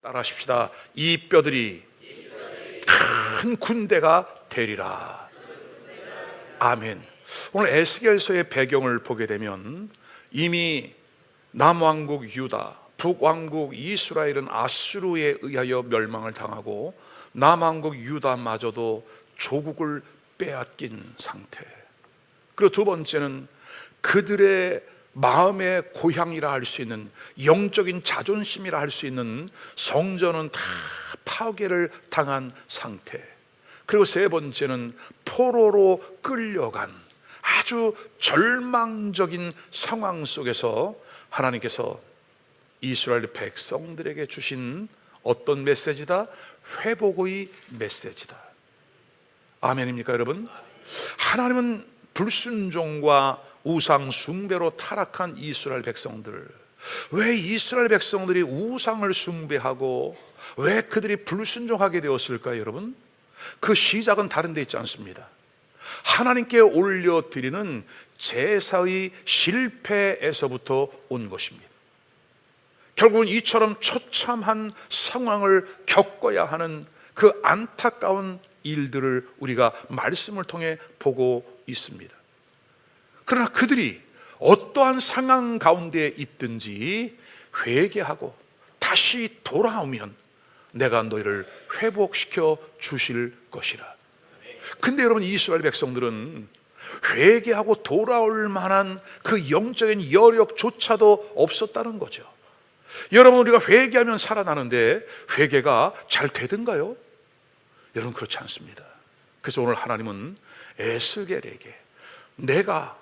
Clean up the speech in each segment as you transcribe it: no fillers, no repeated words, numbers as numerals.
따라하십시다. 이 뼈들이 큰 군대가 되리라. 아멘. 오늘 에스겔서의 배경을 보게 되면 이미 남왕국 유다, 북왕국 이스라엘은 아수르에 의하여 멸망을 당하고 남왕국 유다마저도 조국을 빼앗긴 상태. 그리고 두 번째는 그들의 마음의 고향이라 할 수 있는, 영적인 자존심이라 할 수 있는 성전은 다 파괴를 당한 상태. 그리고 세 번째는 포로로 끌려간 아주 절망적인 상황 속에서 하나님께서 이스라엘 백성들에게 주신 어떤 메시지다? 회복의 메시지다. 아멘입니까 여러분? 하나님은 불순종과 우상 숭배로 타락한 이스라엘 백성들, 왜 이스라엘 백성들이 우상을 숭배하고 왜 그들이 불순종하게 되었을까요 여러분? 그 시작은 다른 데 있지 않습니다. 하나님께 올려드리는 제사의 실패에서부터 온 것입니다. 결국은 이처럼 처참한 상황을 겪어야 하는 그 안타까운 일들을 우리가 말씀을 통해 보고 있습니다. 그러나 그들이 어떠한 상황 가운데 있든지 회개하고 다시 돌아오면 내가 너희를 회복시켜 주실 것이라. 근데 여러분, 이스라엘 백성들은 회개하고 돌아올 만한 그 영적인 여력조차도 없었다는 거죠. 여러분, 우리가 회개하면 살아나는데 회개가 잘 되든가요? 여러분, 그렇지 않습니다. 그래서 오늘 하나님은 에스겔에게 내가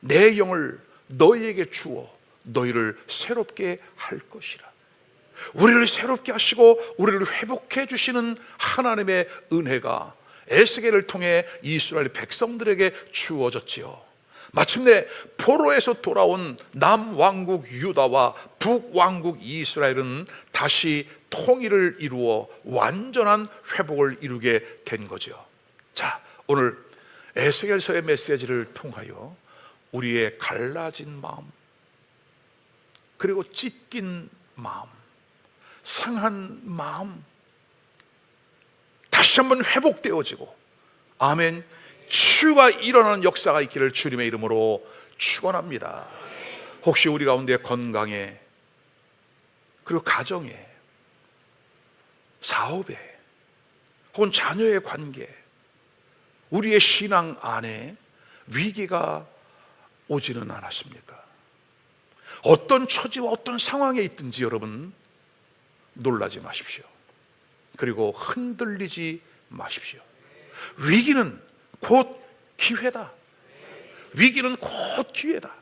내 영을 너희에게 주어 너희를 새롭게 할 것이라. 우리를 새롭게 하시고 우리를 회복해 주시는 하나님의 은혜가 에스겔을 통해 이스라엘 백성들에게 주어졌지요. 마침내 포로에서 돌아온 남왕국 유다와 북왕국 이스라엘은 다시 통일을 이루어 완전한 회복을 이루게 된 거죠. 자, 오늘 에스겔서의 메시지를 통하여 우리의 갈라진 마음, 그리고 찢긴 마음, 상한 마음 다시 한번 회복되어지고, 아멘, 치유가 일어나는 역사가 있기를 주님의 이름으로 축원합니다. 혹시 우리 가운데 건강에, 그리고 가정에, 사업에, 혹은 자녀의 관계, 우리의 신앙 안에 위기가 오지는 않았습니까? 어떤 처지와 어떤 상황에 있든지 여러분 놀라지 마십시오. 그리고 흔들리지 마십시오. 위기는 곧 기회다. 위기는 곧 기회다.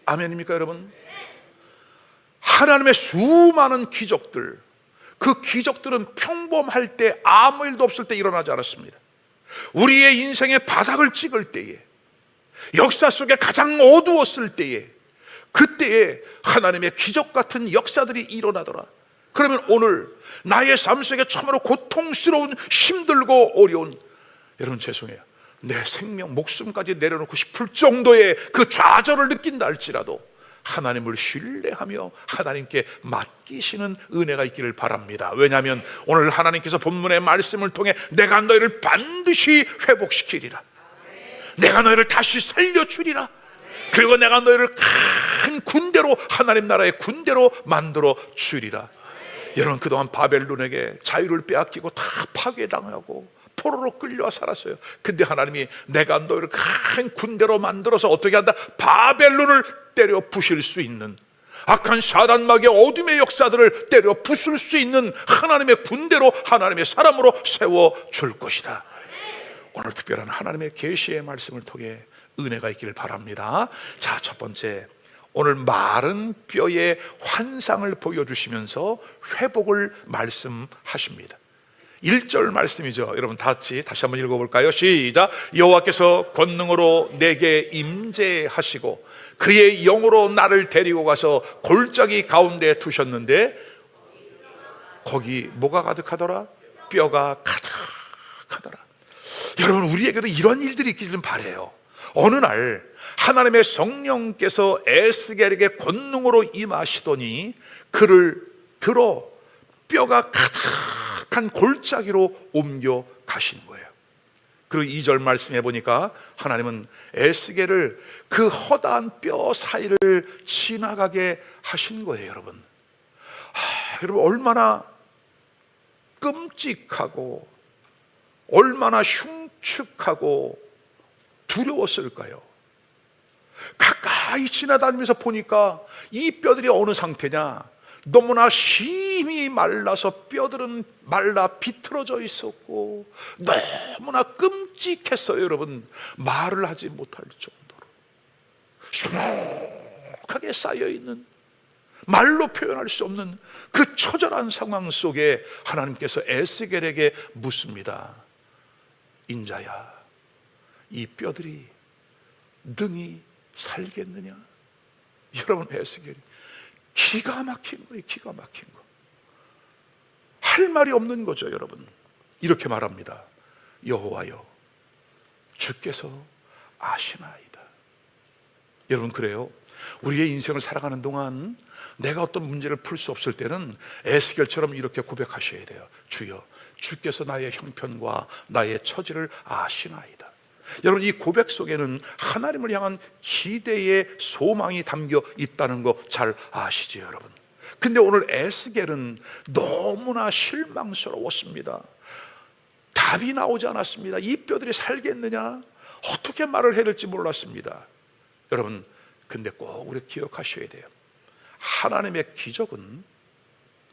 아멘입니까 여러분? 하나님의 수많은 기적들, 그 기적들은 평범할 때, 아무 일도 없을 때 일어나지 않았습니다. 우리의 인생의 바닥을 찍을 때에, 역사 속에 가장 어두웠을 때에, 그때에 하나님의 기적 같은 역사들이 일어나더라. 그러면 오늘 나의 삶 속에 참으로 고통스러운, 힘들고 어려운, 여러분 죄송해요, 내 생명, 목숨까지 내려놓고 싶을 정도의 그 좌절을 느낀다 할지라도 하나님을 신뢰하며 하나님께 맡기시는 은혜가 있기를 바랍니다. 왜냐하면 오늘 하나님께서 본문의 말씀을 통해 내가 너희를 반드시 회복시키리라, 내가 너희를 다시 살려주리라, 그리고 내가 너희를 큰 군대로, 하나님 나라의 군대로 만들어 주리라. 여러분, 그동안 바벨론에게 자유를 빼앗기고 다 파괴당하고 포로로 끌려와 살았어요. 근데 하나님이 내가 너희를 큰 군대로 만들어서 어떻게 한다? 바벨론을 때려 부실 수 있는, 악한 사단마귀의 어둠의 역사들을 때려 부술 수 있는 하나님의 군대로, 하나님의 사람으로 세워줄 것이다. 오늘 특별한 하나님의 계시의 말씀을 통해 은혜가 있기를 바랍니다. 자, 첫 번째, 오늘 마른 뼈의 환상을 보여주시면서 회복을 말씀하십니다. 1절 말씀이죠. 여러분 다시 한번 읽어볼까요? 시작. 여호와께서 권능으로 내게 임재하시고 그의 영으로 나를 데리고 가서 골짜기 가운데 두셨는데 거기 뭐가 가득하더라? 뼈가 가득하더라. 여러분, 우리에게도 이런 일들이 있길 좀 바라요. 어느 날 하나님의 성령께서 에스겔에게 권능으로 임하시더니 그를 들어 뼈가 가득한 골짜기로 옮겨 가신 거예요. 그리고 2절 말씀해 보니까 하나님은 에스겔을 그 허다한 뼈 사이를 지나가게 하신 거예요. 여러분, 여러분 얼마나 끔찍하고 얼마나 흉측하고 두려웠을까요? 가까이 지나다니면서 보니까 이 뼈들이 어느 상태냐, 너무나 힘이 말라서 뼈들은 말라 비틀어져 있었고 너무나 끔찍했어요. 여러분, 말을 하지 못할 정도로 수북하게 쌓여있는, 말로 표현할 수 없는 그 처절한 상황 속에 하나님께서 에스겔에게 묻습니다. 인자야, 이 뼈들이 능히 살겠느냐? 여러분, 에스겔이 기가 막힌 거예요. 기가 막힌 거. 할 말이 없는 거죠. 여러분, 이렇게 말합니다. 여호와여, 주께서 아시나이다. 여러분, 그래요. 우리의 인생을 살아가는 동안 내가 어떤 문제를 풀 수 없을 때는 에스겔처럼 이렇게 고백하셔야 돼요. 주여, 주께서 나의 형편과 나의 처지를 아시나이다. 여러분, 이 고백 속에는 하나님을 향한 기대의 소망이 담겨 있다는 거 잘 아시죠, 여러분? 근데 오늘 에스겔은 너무나 실망스러웠습니다. 답이 나오지 않았습니다. 이 뼈들이 살겠느냐? 어떻게 말을 해야 될지 몰랐습니다. 여러분, 근데 꼭 우리 기억하셔야 돼요. 하나님의 기적은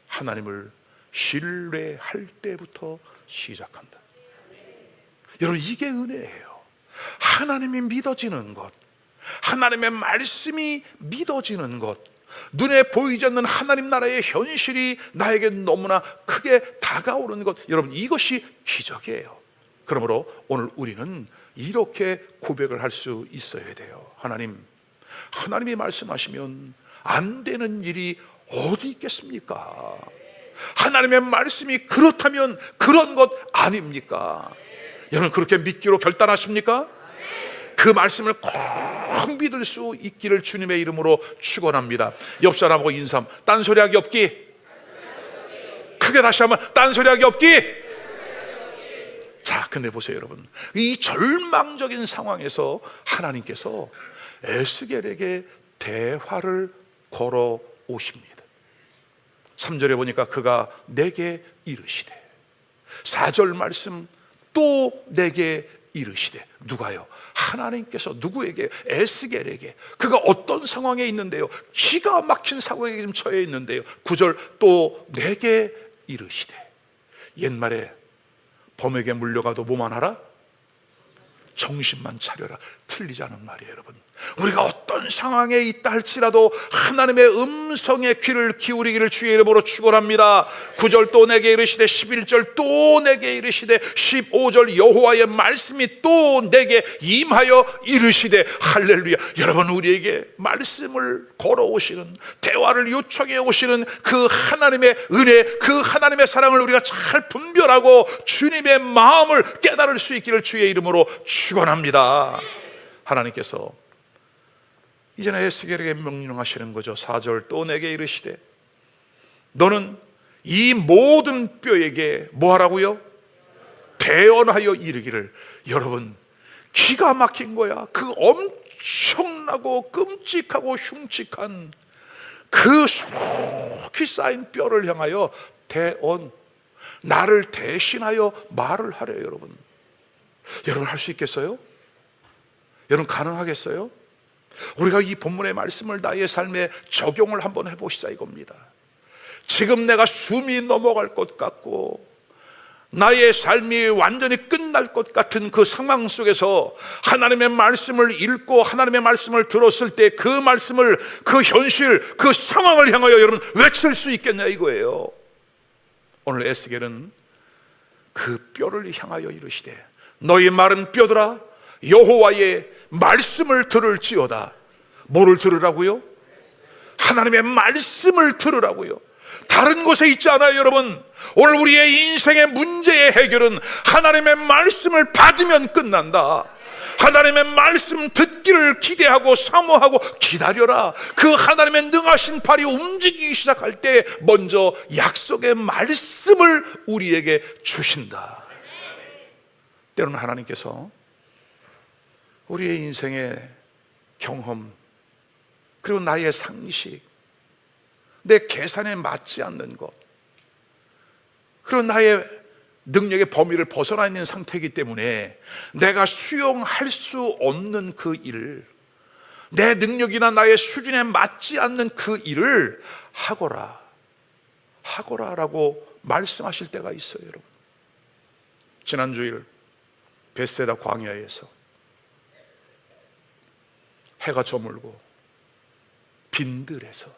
하나님을 신뢰할 때부터 시작한다. 여러분, 이게 은혜예요. 하나님이 믿어지는 것, 하나님의 말씀이 믿어지는 것, 눈에 보이지 않는 하나님 나라의 현실이 나에게 너무나 크게 다가오는 것, 여러분, 이것이 기적이에요. 그러므로 오늘 우리는 이렇게 고백을 할 수 있어야 돼요. 하나님이 말씀하시면 안 되는 일이 어디 있겠습니까? 하나님의 말씀이 그렇다면 그런 것 아닙니까? 여러분, 그렇게 믿기로 결단하십니까? 그 말씀을 꼭 믿을 수 있기를 주님의 이름으로 축원합니다. 옆 사람하고 인사함. 딴소리하기 없기. 크게 다시 한번, 딴소리하기 없기. 자, 근데 보세요, 여러분, 이 절망적인 상황에서 하나님께서 에스겔에게 대화를 걸어 오십니다. 3절에 보니까 그가 내게 이르시되, 4절 말씀 또 내게 이르시되, 누가요? 하나님께서 누구에게? 에스겔에게. 그가 어떤 상황에 있는데요? 기가 막힌 상황에 지금 처해 있는데요. 9절 또 내게 이르시되. 옛말에 범에게 물려가도 뭐만 하라? 정신만 차려라. 틀리지 않은 말이에요, 여러분. 우리가 어떤 상황에 있다 할지라도 하나님의 음성에 귀를 기울이기를 주의 이름으로 축원합니다. 9절 또 내게 이르시되, 11절 또 내게 이르시되, 15절 여호와의 말씀이 또 내게 임하여 이르시되. 할렐루야. 여러분, 우리에게 말씀을 걸어오시는, 대화를 요청해 오시는 그 하나님의 은혜, 그 하나님의 사랑을 우리가 잘 분별하고 주님의 마음을 깨달을 수 있기를 주의 이름으로 축원합니다. 하나님께서 이제는 에스겔에게 명령하시는 거죠. 4절 또 내게 이르시되, 너는 이 모든 뼈에게 뭐 하라고요? 대언하여 이르기를. 여러분, 기가 막힌 거야. 그 엄청나고 끔찍하고 흉측한 그 속히 쌓인 뼈를 향하여 대언, 나를 대신하여 말을 하래요. 여러분 할 수 있겠어요? 여러분 가능하겠어요? 우리가 이 본문의 말씀을 나의 삶에 적용을 한번 해보시자 이겁니다. 지금 내가 숨이 넘어갈 것 같고 나의 삶이 완전히 끝날 것 같은 그 상황 속에서 하나님의 말씀을 읽고 하나님의 말씀을 들었을 때 그 말씀을, 그 현실, 그 상황을 향하여 여러분 외칠 수 있겠냐 이거예요. 오늘 에스겔은 그 뼈를 향하여 이르시되, 너희 마른 뼈들아 여호와의 말씀을 들을지어다. 뭐를 들으라고요? 하나님의 말씀을 들으라고요. 다른 곳에 있지 않아요, 여러분. 오늘 우리의 인생의 문제의 해결은 하나님의 말씀을 받으면 끝난다. 하나님의 말씀 듣기를 기대하고 사모하고 기다려라. 그 하나님의 능하신 팔이 움직이기 시작할 때 먼저 약속의 말씀을 우리에게 주신다. 때로는 하나님께서 우리의 인생의 경험, 그리고 나의 상식, 내 계산에 맞지 않는 것, 그리고 나의 능력의 범위를 벗어나 있는 상태이기 때문에 내가 수용할 수 없는 그 일을, 내 능력이나 나의 수준에 맞지 않는 그 일을 하거라라고 말씀하실 때가 있어요, 여러분. 지난 주일 베세다 광야에서 해가 저물고 빈들에서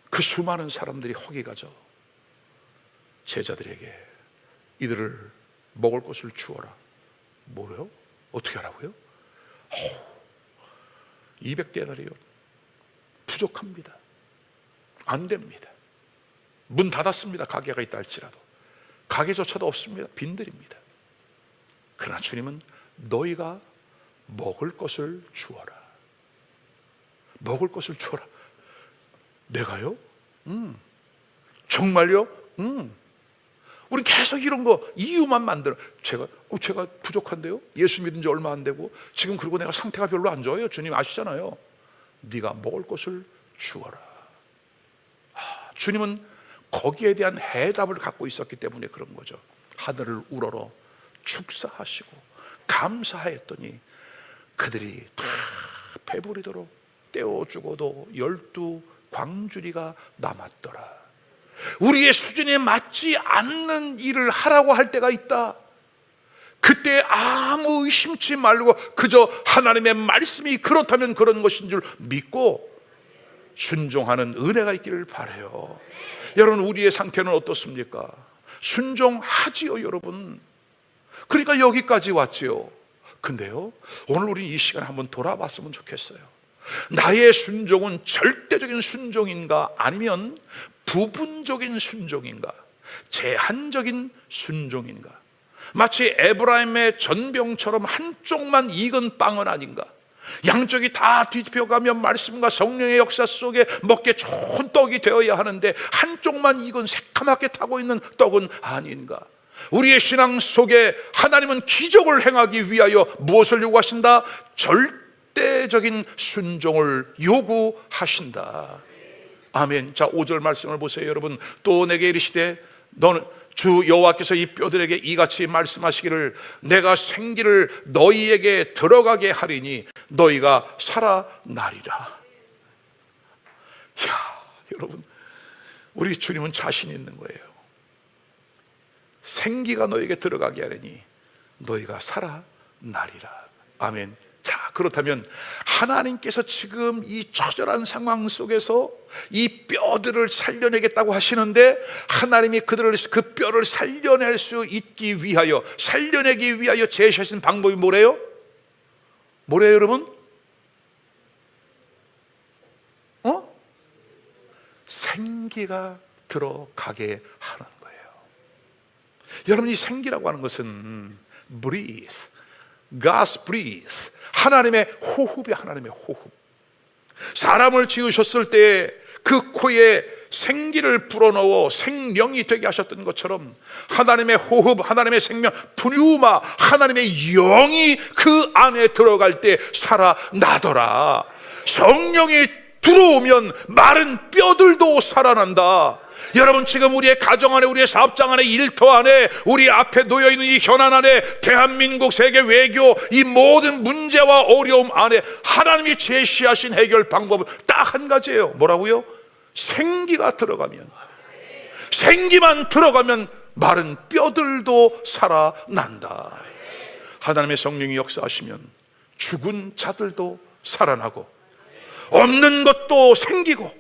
그 수많은 사람들이 허기가져 제자들에게 이들을 먹을 것을 주어라. 뭐래요? 어떻게 하라고요? 200데나리온 부족합니다. 안 됩니다. 문 닫았습니다. 가게가 있다 할지라도 가게조차도 없습니다. 빈들입니다. 그러나 주님은 너희가 먹을 것을 주어라. 먹을 것을 주어라. 내가요? 정말요? 우린 계속 이런 거 이유만 만들어. 제가 부족한데요? 예수 믿은 지 얼마 안 되고 지금, 그리고 내가 상태가 별로 안 좋아요. 주님 아시잖아요. 네가 먹을 것을 주어라. 주님은 거기에 대한 해답을 갖고 있었기 때문에 그런 거죠. 하늘을 우러러 축사하시고 감사했더니 그들이 다 배부리도록 떼어주고도 12 광주리가 남았더라. 우리의 수준에 맞지 않는 일을 하라고 할 때가 있다. 그때 아무 의심치 말고 그저 하나님의 말씀이 그렇다면 그런 것인 줄 믿고 순종하는 은혜가 있기를 바라요. 여러분, 우리의 상태는 어떻습니까? 순종하지요, 여러분. 그러니까 여기까지 왔지요. 근데요, 오늘 우리 이 시간에 한번 돌아봤으면 좋겠어요. 나의 순종은 절대적인 순종인가, 아니면 부분적인 순종인가, 제한적인 순종인가? 마치 에브라임의 전병처럼 한쪽만 익은 빵은 아닌가? 양쪽이 다 뒤집혀가면 말씀과 성령의 역사 속에 먹기 좋은 떡이 되어야 하는데 한쪽만 익은 새카맣게 타고 있는 떡은 아닌가? 우리의 신앙 속에 하나님은 기적을 행하기 위하여 무엇을 요구하신다? 절대적인 순종을 요구하신다. 아멘. 자, 5절 말씀을 보세요, 여러분. 또 내게 이르시되 너는 주 여호와께서 이 뼈들에게 이같이 말씀하시기를 내가 생기를 너희에게 들어가게 하리니 너희가 살아나리라. 이야, 여러분, 우리 주님은 자신 있는 거예요. 생기가 너에게 들어가게 하리니 너희가 살아나리라. 아멘. 자, 그렇다면 하나님께서 지금 이 처절한 상황 속에서 이 뼈들을 살려내겠다고 하시는데, 하나님이 그 뼈를 살려낼 수 있기 위하여, 살려내기 위하여 제시하신 방법이 뭐래요? 뭐래요, 여러분? 생기가 들어가게 하는 거예요. 여러분, 이 생기라고 하는 것은 breathe, God's breath, 하나님의 호흡이, 하나님의 호흡. 사람을 지으셨을 때 그 코에 생기를 불어넣어 생명이 되게 하셨던 것처럼 하나님의 호흡, 하나님의 생명, 푸뉴마, 하나님의 영이 그 안에 들어갈 때 살아나더라. 성령이 들어오면 마른 뼈들도 살아난다. 여러분, 지금 우리의 가정 안에, 우리의 사업장 안에, 일터 안에, 우리 앞에 놓여있는 이 현안 안에, 대한민국 세계 외교, 이 모든 문제와 어려움 안에 하나님이 제시하신 해결 방법은 딱 한 가지예요. 뭐라고요? 생기가 들어가면, 생기만 들어가면 마른 뼈들도 살아난다. 하나님의 성령이 역사하시면 죽은 자들도 살아나고 없는 것도 생기고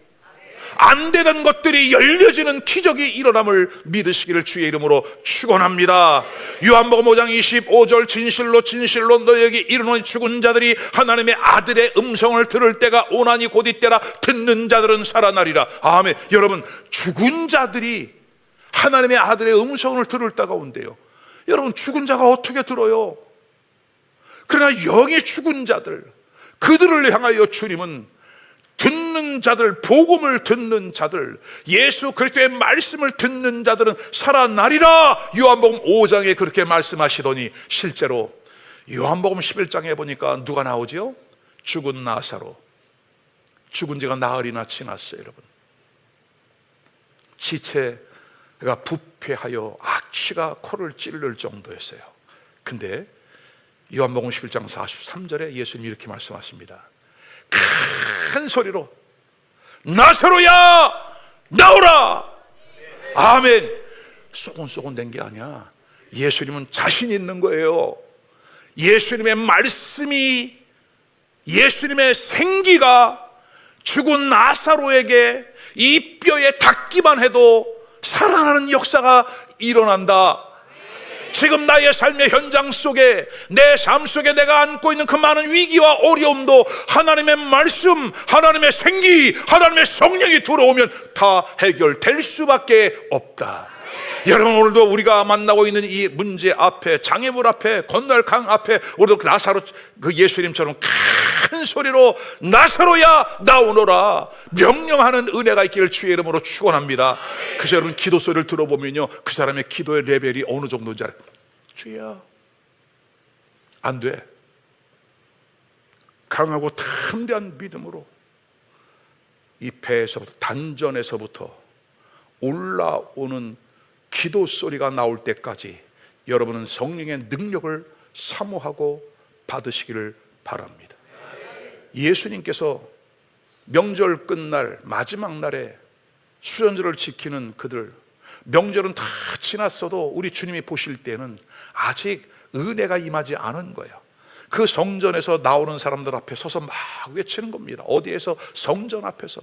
안 되던 것들이 열려지는 기적이 일어남을 믿으시기를 주의 이름으로 축원합니다. 요한복음 5장 25절 진실로 진실로 너희에게 이르노니 죽은 자들이 하나님의 아들의 음성을 들을 때가 오나니 곧 이때라. 듣는 자들은 살아나리라. 아멘. 여러분, 죽은 자들이 하나님의 아들의 음성을 들을 때가 온대요. 여러분, 죽은 자가 어떻게 들어요? 그러나 영이 죽은 자들, 그들을 향하여 주님은 듣는 자들, 복음을 듣는 자들, 예수 그리스도의 말씀을 듣는 자들은 살아나리라. 요한복음 5장에 그렇게 말씀하시더니 실제로 요한복음 11장에 보니까 누가 나오죠? 죽은 나사로. 죽은 지가 나흘이나 지났어요. 여러분, 시체가 부패하여 악취가 코를 찌를 정도였어요. 근데 요한복음 11장 43절에 예수님이 이렇게 말씀하십니다. 큰 소리로 나사로야 나오라. 아멘. 쏘곤쏘곤 된 게 아니야. 예수님은 자신 있는 거예요. 예수님의 말씀이, 예수님의 생기가 죽은 나사로에게 이 뼈에 닿기만 해도 살아나는 역사가 일어난다. 지금 나의 삶의 현장 속에, 내 삶 속에 내가 안고 있는 그 많은 위기와 어려움도 하나님의 말씀, 하나님의 생기, 하나님의 성령이 들어오면 다 해결될 수밖에 없다. 여러분, 오늘도 우리가 만나고 있는 이 문제 앞에, 장애물 앞에, 건널 강 앞에 우리도 나사로, 그 예수님처럼 큰 소리로 나사로야 나오너라 명령하는 은혜가 있기를 주의 이름으로 축원합니다. 그래서 여러분, 기도 소리를 들어보면요, 그 사람의 기도의 레벨이 어느 정도인지 알아요. 주야, 안 돼. 강하고 담대한 믿음으로 이 배에서부터, 단전에서부터 올라오는 기도 소리가 나올 때까지 여러분은 성령의 능력을 사모하고 받으시기를 바랍니다. 예수님께서 명절 끝날 마지막 날에 수련절을 지키는 그들, 명절은 다 지났어도 우리 주님이 보실 때는 아직 은혜가 임하지 않은 거예요. 그 성전에서 나오는 사람들 앞에 서서 막 외치는 겁니다. 어디에서? 성전 앞에서.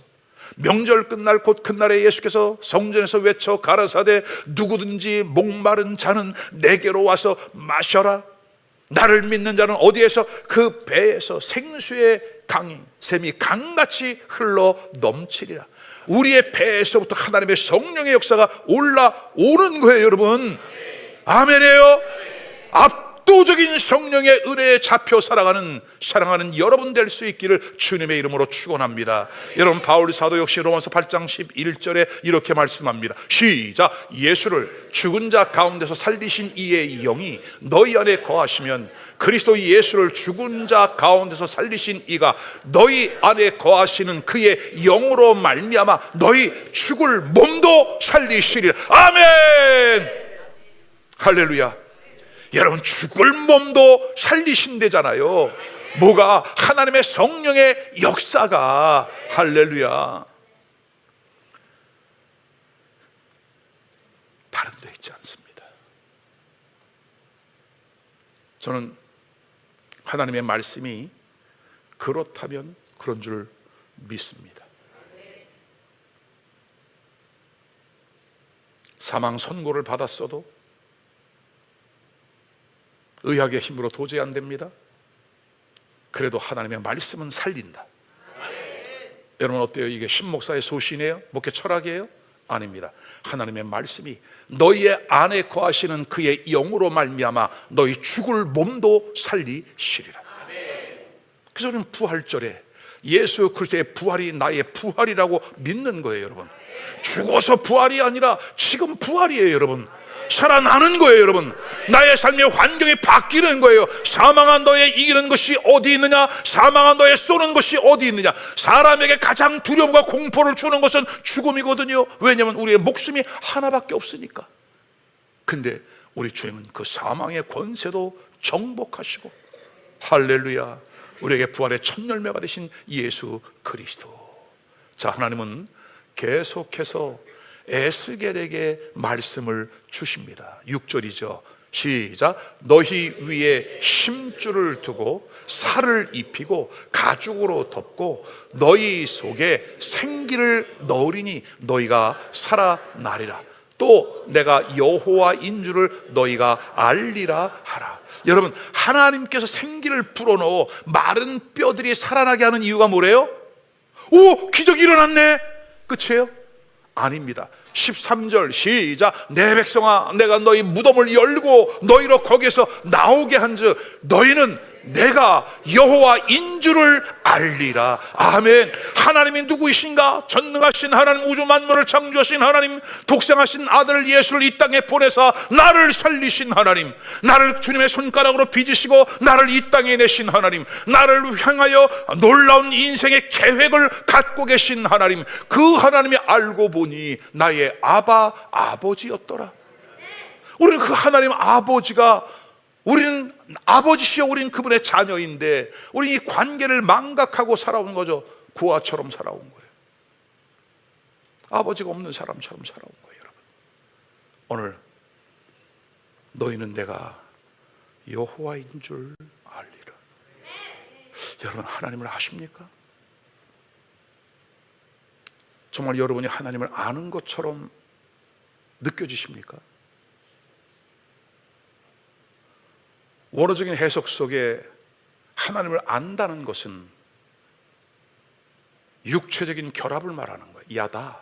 명절 끝날 곧 그날에 예수께서 성전에서 외쳐 가라사대 누구든지 목마른 자는 내게로 와서 마셔라. 나를 믿는 자는 어디에서? 그 배에서 생수의 강이, 샘이 강같이 흘러 넘치리라. 우리의 배에서부터 하나님의 성령의 역사가 올라오는 거예요, 여러분. 아멘이에요. 압도적인 성령의 은혜에 잡혀 사랑하는 여러분 될 수 있기를 주님의 이름으로 축원합니다. 여러분, 바울 사도 역시 로마서 8장 11절에 이렇게 말씀합니다. 시작. 예수를 죽은 자 가운데서 살리신 이의 영이 너희 안에 거하시면 그리스도 예수를 죽은 자 가운데서 살리신 이가 너희 안에 거하시는 그의 영으로 말미암아 너희 죽을 몸도 살리시리라. 아멘. 할렐루야. 여러분, 죽을 몸도 살리신대잖아요. 뭐가? 하나님의 성령의 역사가. 할렐루야. 다른 데 있지 않습니다. 저는 하나님의 말씀이 그렇다면 그런 줄 믿습니다. 사망 선고를 받았어도 의학의 힘으로 도저히 안 됩니다. 그래도 하나님의 말씀은 살린다. 여러분, 어때요? 이게 신목사의 소신이에요? 목회 철학이에요? 아닙니다. 하나님의 말씀이 너희의 안에 거하시는 그의 영으로 말미암아 너희 죽을 몸도 살리시리라. 그래서 우리는 부활절에 예수 그리스도의 부활이 나의 부활이라고 믿는 거예요, 여러분. 죽어서 부활이 아니라 지금 부활이에요, 여러분. 살아나는 거예요, 여러분. 나의 삶의 환경이 바뀌는 거예요. 사망한 너의 이기는 것이 어디 있느냐? 사망한 너의 쏘는 것이 어디 있느냐? 사람에게 가장 두려움과 공포를 주는 것은 죽음이거든요. 왜냐하면 우리의 목숨이 하나밖에 없으니까. 근데 우리 주님은 그 사망의 권세도 정복하시고, 할렐루야, 우리에게 부활의 첫 열매가 되신 예수 그리스도. 자, 하나님은 계속해서 에스겔에게 말씀을 주십니다. 6절이죠. 시작. 너희 위에 심줄을 두고 살을 입히고 가죽으로 덮고 너희 속에 생기를 넣으리니 너희가 살아나리라. 또 내가 여호와인 줄을 너희가 알리라 하라. 여러분, 하나님께서 생기를 불어넣어 마른 뼈들이 살아나게 하는 이유가 뭐래요? 오, 기적이 일어났네. 끝이에요? 아닙니다. 13절 시작. 내 백성아, 내가 너희 무덤을 열고 너희로 거기서 나오게 한즉 너희는 내가 여호와인 줄을 알리라. 아멘. 하나님이 누구이신가? 전능하신 하나님, 우주 만물을 창조하신 하나님, 독생하신 아들 예수를 이 땅에 보내사 나를 살리신 하나님, 나를 주님의 손가락으로 빚으시고 나를 이 땅에 내신 하나님, 나를 향하여 놀라운 인생의 계획을 갖고 계신 하나님, 그 하나님이 알고 보니 나의 아버지였더라. 우리는 그 하나님 아버지가, 우리는 아버지시여 우리는 그분의 자녀인데 우리 이 관계를 망각하고 살아온 거죠. 고아처럼 살아온 거예요. 아버지가 없는 사람처럼 살아온 거예요. 여러분, 오늘 너희는 내가 여호와인 줄 알리라. 여러분, 하나님을 아십니까? 정말 여러분이 하나님을 아는 것처럼 느껴지십니까? 원어적인 해석 속에 하나님을 안다는 것은 육체적인 결합을 말하는 거예요. 야다.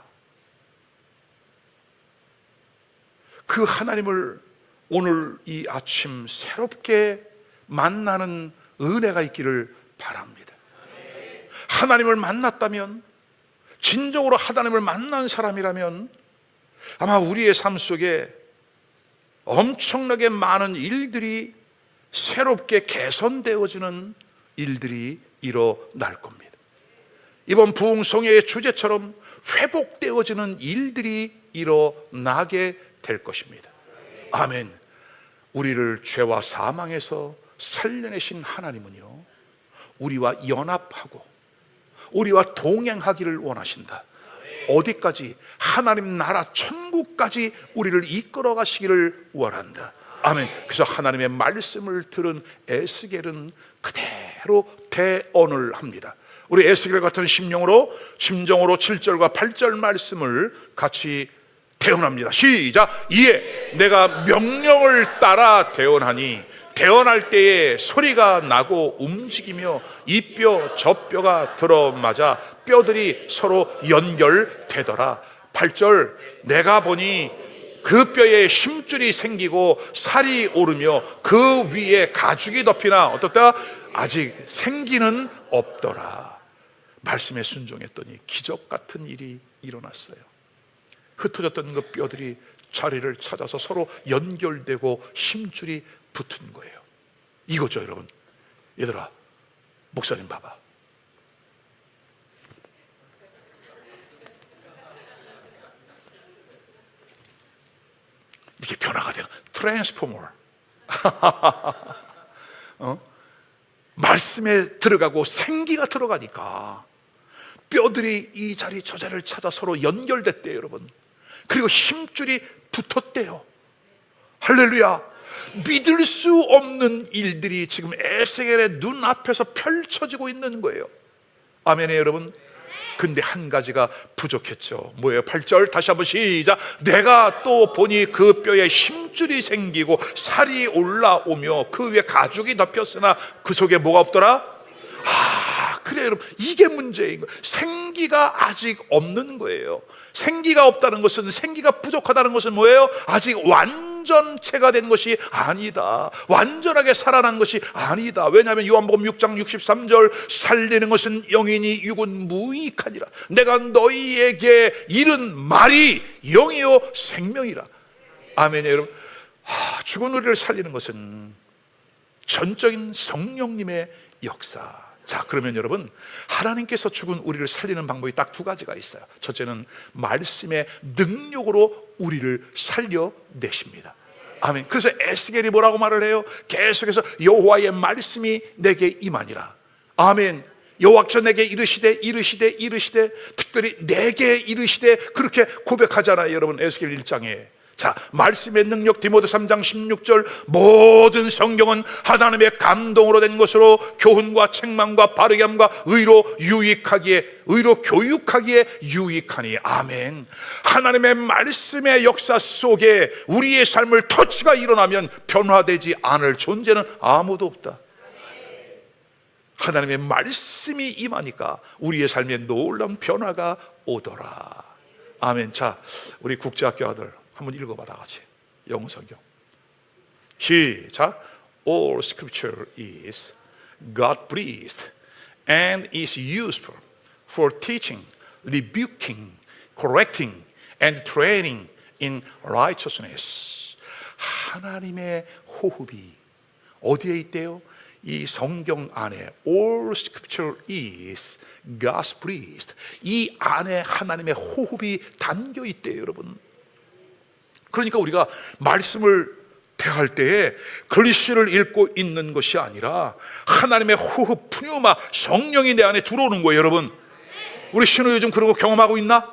그 하나님을 오늘 이 아침 새롭게 만나는 은혜가 있기를 바랍니다. 하나님을 만났다면, 진정으로 하나님을 만난 사람이라면 아마 우리의 삶 속에 엄청나게 많은 일들이 새롭게 개선되어지는 일들이 일어날 겁니다. 이번 부흥성회의 주제처럼 회복되어지는 일들이 일어나게 될 것입니다. 아멘. 우리를 죄와 사망에서 살려내신 하나님은요, 우리와 연합하고 우리와 동행하기를 원하신다. 어디까지? 하나님 나라 천국까지 우리를 이끌어 가시기를 원한다. 아멘. 그래서 하나님의 말씀을 들은 에스겔은 그대로 대언을 합니다. 우리 에스겔 같은 심정으로 7절과 8절 말씀을 같이 대언합니다. 시작. 이에 내가 명령을 따라 대언하니 대언할 때에 소리가 나고 움직이며 이 뼈 저 뼈가 들어맞아 뼈들이 서로 연결되더라. 8절. 내가 보니 그 뼈에 힘줄이 생기고 살이 오르며 그 위에 가죽이 덮이나 어떻다? 아직 생기는 없더라. 말씀에 순종했더니 기적 같은 일이 일어났어요. 흩어졌던 그 뼈들이 자리를 찾아서 서로 연결되고 힘줄이 붙은 거예요. 이거죠, 여러분. 얘들아, 목사님 봐봐. 이렇게 변화가 되는 트랜스포머. 말씀에 들어가고 생기가 들어가니까 뼈들이 이 자리 저 자리를 찾아 서로 연결됐대요, 여러분. 그리고 힘줄이 붙었대요. 할렐루야. 믿을 수 없는 일들이 지금 에스겔의 눈앞에서 펼쳐지고 있는 거예요. 아멘이에요, 여러분. 근데 한 가지가 부족했죠. 뭐예요? 8절 다시 한번 시작. 내가 또 보니 그 뼈에 힘줄이 생기고 살이 올라오며 그 위에 가죽이 덮였으나 그 속에 뭐가 없더라? 그래요, 여러분. 이게 문제인 거예요. 생기가 아직 없는 거예요. 생기가 없다는 것은, 생기가 부족하다는 것은 뭐예요? 아직 완전체가 된 것이 아니다. 완전하게 살아난 것이 아니다. 왜냐하면 요한복음 6장 63절 살리는 것은 영이니 육은 무익하니라. 내가 너희에게 이른 말이 영이요 생명이라. 아멘이에요, 여러분. 죽은 우리를 살리는 것은 전적인 성령님의 역사. 자, 그러면 여러분, 하나님께서 죽은 우리를 살리는 방법이 딱 두 가지가 있어요. 첫째는 말씀의 능력으로 우리를 살려내십니다. 아멘. 그래서 에스겔이 뭐라고 말을 해요? 계속해서 여호와의 말씀이 내게 임하니라. 아멘. 여호와께서 내게 이르시되 특별히 내게 이르시되 그렇게 고백하잖아요, 여러분. 에스겔 1장에 자, 말씀의 능력, 디모데 3장 16절, 모든 성경은 하나님의 감동으로 된 것으로 교훈과 책망과 바르게 함과 의로 교육하기에 유익하니. 아멘. 하나님의 말씀의 역사 속에 우리의 삶을 터치가 일어나면 변화되지 않을 존재는 아무도 없다. 하나님의 말씀이 임하니까 우리의 삶에 놀라운 변화가 오더라. 아멘. 자, 우리 국제학교 아들 한번 읽어봐, 다 같이. 영어 성경 시작. All scripture is God breathed and is useful for teaching, rebuking, correcting, and training in righteousness. 하나님의 호흡이 어디에 있대요? 이 성경 안에. All scripture is God's breathed. 이 안에 하나님의 호흡이 담겨 있대요, 여러분. 그러니까 우리가 말씀을 대할 때에 글씨를 읽고 있는 것이 아니라 하나님의 호흡, 푸뉴마, 성령이 내 안에 들어오는 거예요, 여러분. 우리 신우 요즘 그런 거 경험하고 있나?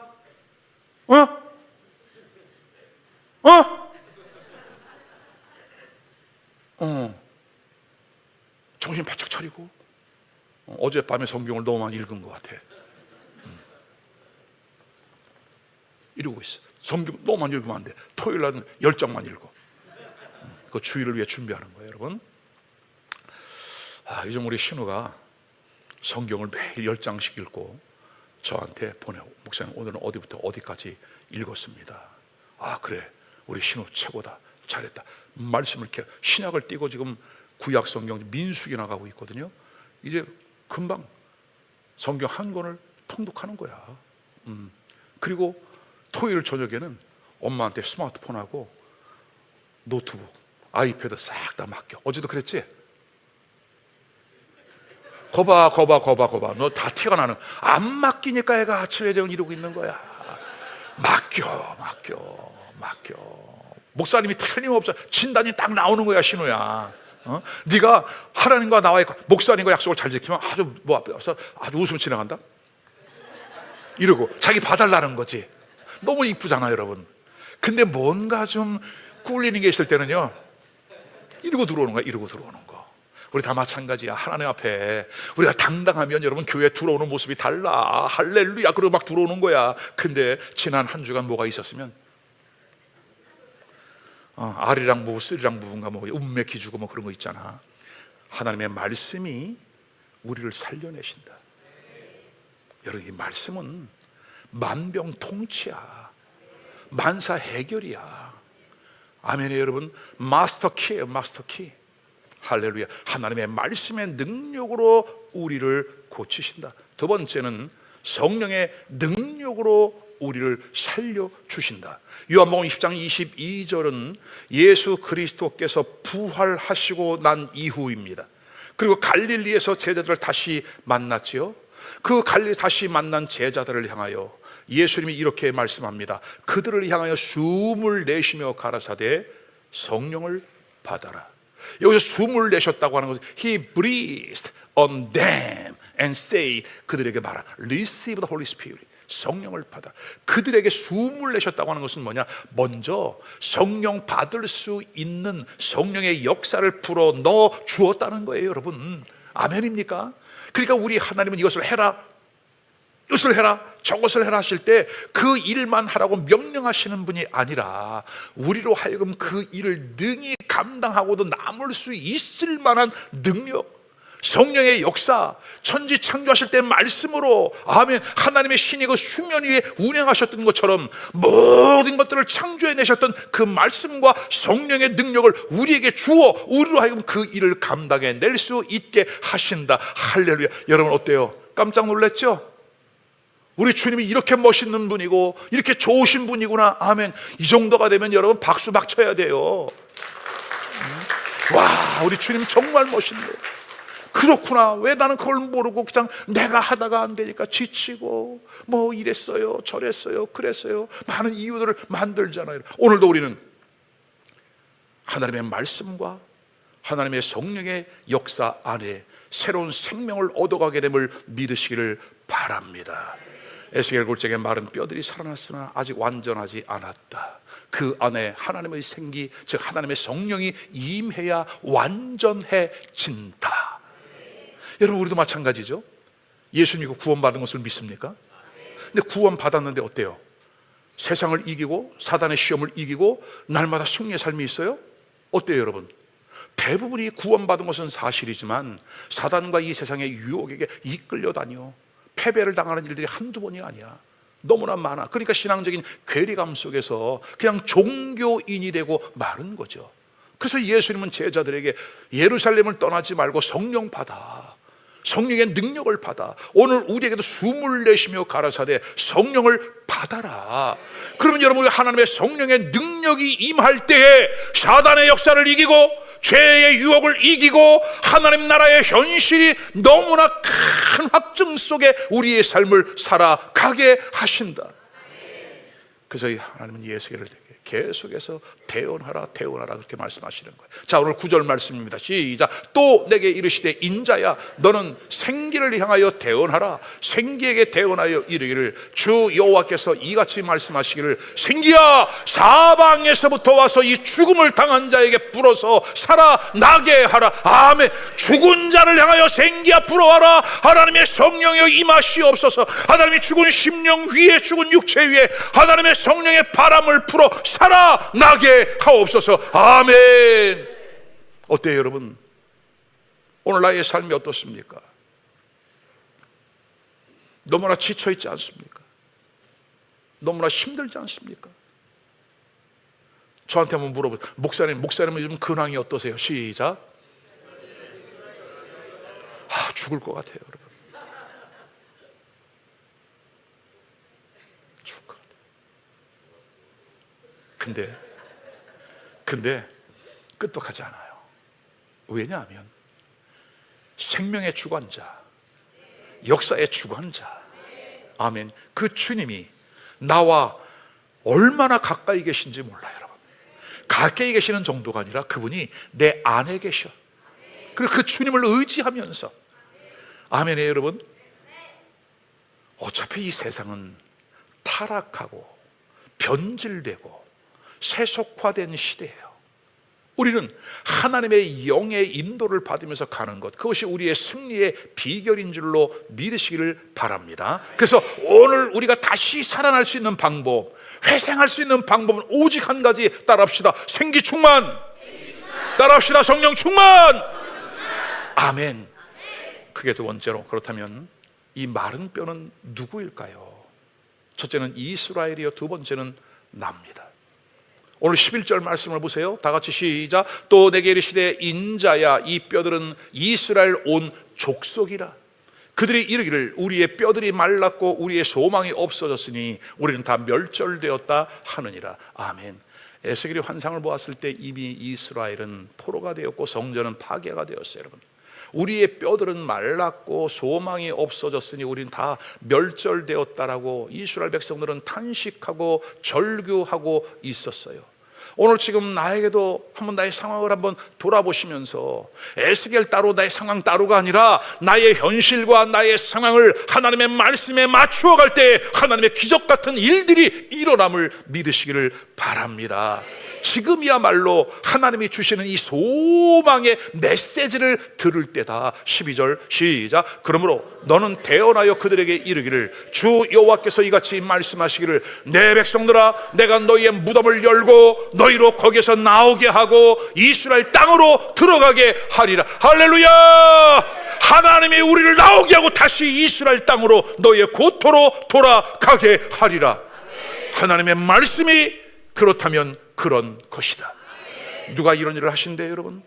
정신 바짝 차리고. 어젯밤에 성경을 너무 많이 읽은 것 같아. 이러고 있어. 성경 너무 많이 읽으면 안 돼. 토요일 날은 10장만 읽어. 그 주일을 위해 준비하는 거예요, 여러분. 요즘 우리 신우가 성경을 매일 10장씩 읽고 저한테 보내고, 목사님 오늘은 어디부터 어디까지 읽었습니다. 그래, 우리 신우 최고다, 잘했다. 말씀을 이렇게 신약을 띄고 지금 구약 성경 민수기 나가고 있거든요. 이제 금방 성경 한 권을 통독하는 거야. 그리고 토요일 저녁에는 엄마한테 스마트폰하고 노트북, 아이패드 싹 다 맡겨. 어제도 그랬지? 거봐. 너 다 티가 나는. 안 맡기니까 애가 아침에정을 이루고 있는 거야. 맡겨. 목사님이 틀림없어 진단이 딱 나오는 거야, 신우야. 네가 하나님과 나와의 목사님과 약속을 잘 지키면 아주 앞에서 아주 웃음 지나간다. 이러고 자기 봐달라는 거지. 너무 이쁘잖아요, 여러분. 근데 뭔가 좀 꿀리는 게 있을 때는요, 이러고 들어오는 거야. 우리 다 마찬가지야. 하나님 앞에 우리가 당당하면 여러분 교회에 들어오는 모습이 달라. 할렐루야 그러고 막 들어오는 거야. 근데 지난 한 주간 뭐가 있었으면 아리랑 부부, 쓰리랑 부부인가 운매 기주고 그런 거 있잖아. 하나님의 말씀이 우리를 살려내신다. 여러분, 이 말씀은 만병통치야. 만사 해결이야. 아멘이에요, 여러분. 마스터키예요, 마스터키. 할렐루야. 하나님의 말씀의 능력으로 우리를 고치신다. 두 번째는 성령의 능력으로 우리를 살려주신다. 요한복음 10장 22절은 예수 그리스도께서 부활하시고 난 이후입니다. 그리고 갈릴리에서 제자들을 다시 만났지요. 그 갈릴리 다시 만난 제자들을 향하여 예수님이 이렇게 말씀합니다. 그들을 향하여 숨을 내쉬며 가라사대 성령을 받아라. 여기서 숨을 내셨다고 하는 것은 He breathed on them and said, 그들에게 말하 Receive the Holy Spirit. 성령을 받아. 그들에게 숨을 내셨다고 하는 것은 뭐냐? 먼저 성령 받을 수 있는 성령의 역사를 풀어 넣어 주었다는 거예요, 여러분. 아멘입니까? 그러니까 우리 하나님은 이것을 해라, 이것을 해라, 저것을 해라 하실 때 그 일만 하라고 명령하시는 분이 아니라 우리로 하여금 그 일을 능히 감당하고도 남을 수 있을 만한 능력, 성령의 역사, 천지 창조하실 때 말씀으로, 아멘, 하나님의 신이 그 수면 위에 운행하셨던 것처럼 모든 것들을 창조해내셨던 그 말씀과 성령의 능력을 우리에게 주어 우리로 하여금 그 일을 감당해낼 수 있게 하신다. 할렐루야. 여러분 어때요? 깜짝 놀랐죠? 우리 주님이 이렇게 멋있는 분이고 이렇게 좋으신 분이구나. 아멘. 이 정도가 되면 여러분 박수 막 쳐야 돼요. 와, 우리 주님 정말 멋있네. 그렇구나. 왜 나는 그걸 모르고 그냥 내가 하다가 안 되니까 지치고 이랬어요, 저랬어요, 그랬어요. 많은 이유들을 만들잖아요. 오늘도 우리는 하나님의 말씀과 하나님의 성령의 역사 안에 새로운 생명을 얻어가게 됨을 믿으시기를 바랍니다. 에스겔 골짜기에 마른 뼈들이 살아났으나 아직 완전하지 않았다. 그 안에 하나님의 생기, 즉 하나님의 성령이 임해야 완전해진다. 여러분, 우리도 마찬가지죠. 예수 믿고 구원받은 것을 믿습니까? 근데 구원받았는데 어때요? 세상을 이기고 사단의 시험을 이기고 날마다 승리의 삶이 있어요? 어때요 여러분? 대부분이 구원받은 것은 사실이지만 사단과 이 세상의 유혹에게 이끌려 다녀 패배를 당하는 일들이 한두 번이 아니야. 너무나 많아. 그러니까 신앙적인 괴리감 속에서 그냥 종교인이 되고 마른 거죠. 그래서 예수님은 제자들에게 예루살렘을 떠나지 말고 성령 받아, 성령의 능력을 받아. 오늘 우리에게도 숨을 내쉬며 가라사대 성령을 받아라. 그러면 여러분, 하나님의 성령의 능력이 임할 때에 사단의 역사를 이기고 죄의 유혹을 이기고 하나님 나라의 현실이 너무나 큰 확증 속에 우리의 삶을 살아가게 하신다. 그래서 하나님은 예수께를 계속해서 대언하라 대언하라 그렇게 말씀하시는 거예요. 자, 오늘 9절 말씀입니다. 시작. 또 내게 이르시되 인자야 너는 생기를 향하여 대언하라. 생기에게 대언하여 이르기를 주 여호와께서 이같이 말씀하시기를 생기야 사방에서부터 와서 이 죽음을 당한 자에게 불어서 살아나게 하라. 아멘. 죽은 자를 향하여 생기야 불어와라. 하나님의 성령여 임하시옵소서. 하나님이 죽은 심령 위에 죽은 육체 위에 하나님의 성령의 바람을 불어 살아나게 하옵소서. 아멘. 어때요 여러분? 오늘 나의 삶이 어떻습니까? 너무나 지쳐있지 않습니까? 너무나 힘들지 않습니까? 저한테 한번 물어보세요. 목사님은 요즘 근황이 어떠세요? 시작. 죽을 것 같아요 여러분. 죽을 것 같아요. 근데 끄떡하지 않아요. 왜냐하면 생명의 주관자, 역사의 주관자, 아멘, 그 주님이 나와 얼마나 가까이 계신지 몰라요 여러분. 가까이 계시는 정도가 아니라 그분이 내 안에 계셔. 그리고 그 주님을 의지하면서, 아멘이에요 여러분. 어차피 이 세상은 타락하고 변질되고 세속화된 시대예요. 우리는 하나님의 영의 인도를 받으면서 가는 것, 그것이 우리의 승리의 비결인 줄로 믿으시기를 바랍니다. 그래서 오늘 우리가 다시 살아날 수 있는 방법, 회생할 수 있는 방법은 오직 한 가지, 따라합시다. 생기 충만. 따라합시다. 성령 충만. 아멘. 그게 두 번째로, 그렇다면 이 마른 뼈는 누구일까요? 첫째는 이스라엘이요, 두 번째는 나입니다. 오늘 11절 말씀을 보세요. 다 같이 시작. 또 내게 이르시되 인자야 이 뼈들은 이스라엘 온 족속이라. 그들이 이르기를 우리의 뼈들이 말랐고 우리의 소망이 없어졌으니 우리는 다 멸절되었다 하느니라. 아멘. 에스겔이 환상을 보았을 때 이미 이스라엘은 포로가 되었고 성전은 파괴가 되었어요 여러분. 우리의 뼈들은 말랐고 소망이 없어졌으니 우린 다 멸절되었다라고 이스라엘 백성들은 탄식하고 절규하고 있었어요. 오늘 지금 나에게도 한번 나의 상황을 한번 돌아보시면서 에스겔 따로 나의 상황 따로가 아니라 나의 현실과 나의 상황을 하나님의 말씀에 맞추어 갈 때 하나님의 기적 같은 일들이 일어남을 믿으시기를 바랍니다. 지금이야말로 하나님이 주시는 이 소망의 메시지를 들을 때다. 12절 시작. 그러므로 너는 대언하여 그들에게 이르기를 주 여호와께서 이같이 말씀하시기를 내 백성들아 내가 너희의 무덤을 열고 너희로 거기에서 나오게 하고 이스라엘 땅으로 들어가게 하리라. 할렐루야. 하나님이 우리를 나오게 하고 다시 이스라엘 땅으로 너희의 고토로 돌아가게 하리라. 하나님의 말씀이 그렇다면 그런 것이다. 누가 이런 일을 하신대요 여러분?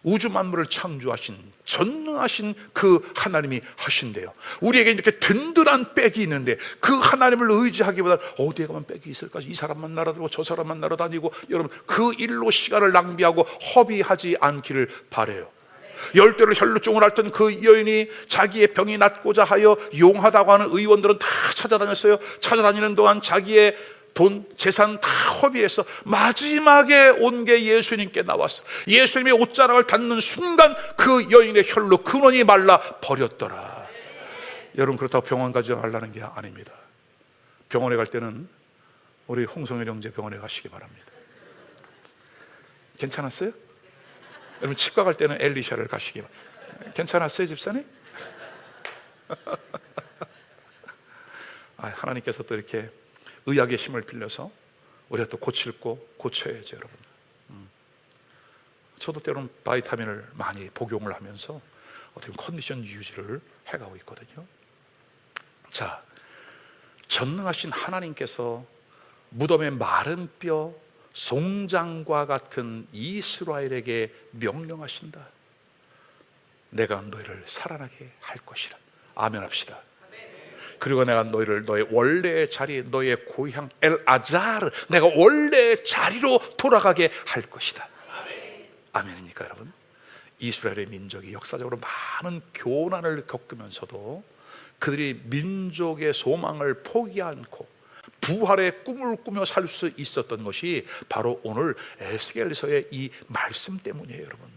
우주 만물을 창조하신 전능하신 그 하나님이 하신대요. 우리에게 이렇게 든든한 백이 있는데 그 하나님을 의지하기보다 어디에 가면 백이 있을까? 이 사람만 날아다니고 저 사람만 날아다니고, 여러분 그 일로 시간을 낭비하고 허비하지 않기를 바라요. 열대로 혈루증을 앓던 그 여인이 자기의 병이 낫고자 하여 용하다고 하는 의원들은 다 찾아다녔어요. 찾아다니는 동안 자기의 돈, 재산 다 허비해서 마지막에 온 게 예수님께 나왔어. 예수님의 옷자락을 닿는 순간 그 여인의 혈로 근원이 말라 버렸더라. 여러분 그렇다고 병원 가지 말라는 게 아닙니다. 병원에 갈 때는 우리 홍성일 형제 병원에 가시기 바랍니다. 괜찮았어요? 여러분 치과 갈 때는 엘리샤를 가시기 바랍니다. 괜찮았어요, 집사님? 하나님께서 또 이렇게 의학의 힘을 빌려서 우리가 또 고칠 거 고쳐야죠, 여러분. 저도 때로는 바이타민을 많이 복용을 하면서 어떻게 컨디션 유지를 해가고 있거든요. 자, 전능하신 하나님께서 무덤의 마른 뼈 송장과 같은 이스라엘에게 명령하신다. 내가 너희를 살아나게 할 것이라. 아멘 합시다. 그리고 내가 너희를 너의 원래의 자리, 너의 고향 엘아자르, 내가 원래의 자리로 돌아가게 할 것이다. 아멘입니까, 여러분? 이스라엘의 민족이 역사적으로 많은 교난을 겪으면서도 그들이 민족의 소망을 포기 않고 부활의 꿈을 꾸며 살 수 있었던 것이 바로 오늘 에스겔서의 이 말씀 때문이에요, 여러분.